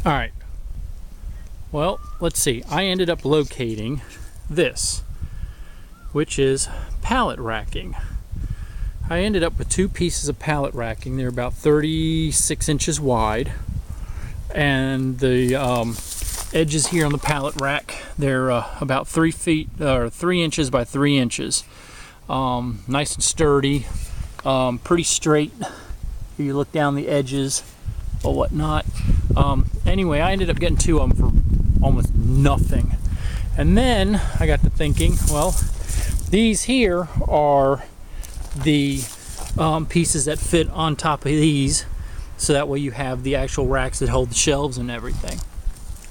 All right, well, let's see. I ended up locating this, which is pallet racking. I ended up with two pieces of pallet racking. They're about 36 inches wide, and the edges here on the pallet rack, they're about 3 feet or 3 inches by 3 inches. Nice and sturdy, pretty straight. Here you look down the edges or whatnot. Anyway, I ended up getting two of them for almost nothing. And then I got to thinking, well, these here are the pieces that fit on top of these, so that way you have the actual racks that hold the shelves and everything.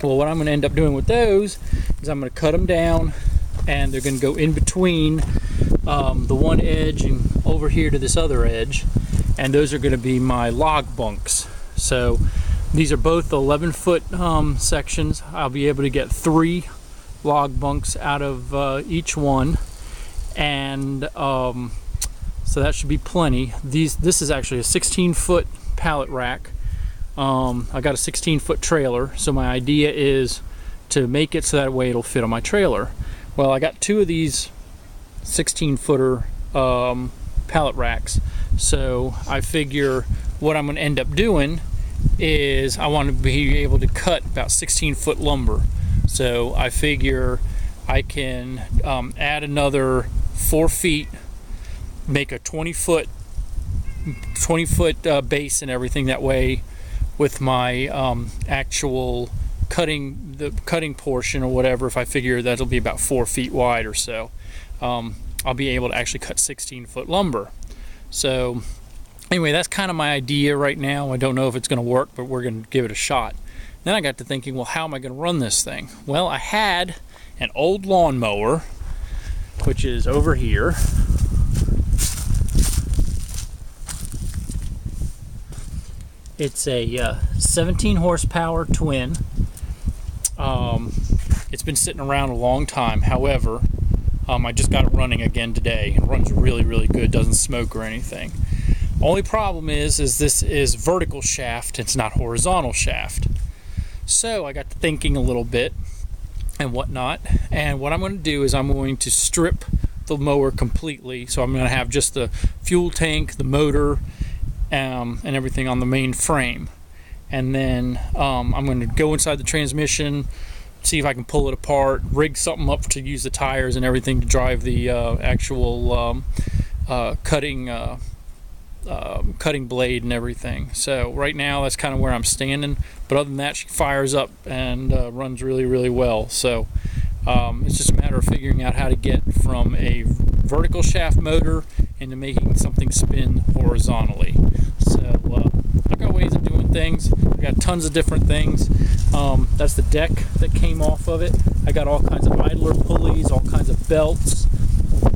Well, what I'm going to end up doing with those is I'm going to cut them down, and they're going to go in between the one edge and over here to this other edge, and those are going to be my log bunks. So these are both 11-foot sections. I'll be able to get 3 log bunks out of each one, and so that should be plenty. This is actually a 16-foot pallet rack. I got a 16-foot trailer, so my idea is to make it so that way it'll fit on my trailer. Well, I got 2 of these 16-footer pallet racks, so I figure what I'm going to end up doing is I want to be able to cut about 16-foot lumber. So I figure I can add another 4 feet, make a 20-foot base and everything. That way, with my actual cutting portion or whatever, if I figure that'll be about 4 feet wide or so, I'll be able to actually cut 16-foot lumber. So anyway, that's kind of my idea right now. I don't know if it's going to work, but we're going to give it a shot. Then I got to thinking, well, how am I going to run this thing? Well, I had an old lawnmower, which is over here. It's a 17 horsepower twin. It's been sitting around a long time. However, I just got it running again today. It runs really, really good. Doesn't smoke or anything. Only problem is this is vertical shaft. It's not horizontal shaft. So I got to thinking a little bit and whatnot. And what I'm going to do is I'm going to strip the mower completely. So I'm going to have just the fuel tank, the motor, and everything on the main frame. And then I'm going to go inside the transmission, see if I can pull it apart, rig something up to use the tires and everything to drive the actual cutting blade and everything. So right now that's kind of where I'm standing, but other than that, she fires up and runs really, really well. So it's just a matter of figuring out how to get from a vertical shaft motor into making something spin horizontally. So I've got ways of doing things. I got tons of different things. That's the deck that came off of it. I got all kinds of idler pulleys, all kinds of belts,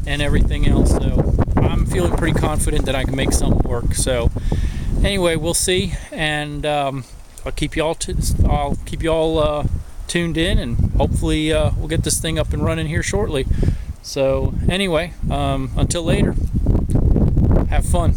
and everything else. So I'm feeling pretty confident that I can make something work. So anyway, we'll see, and I'll keep you all tuned in, and hopefully we'll get this thing up and running here shortly. So anyway, until later, have fun.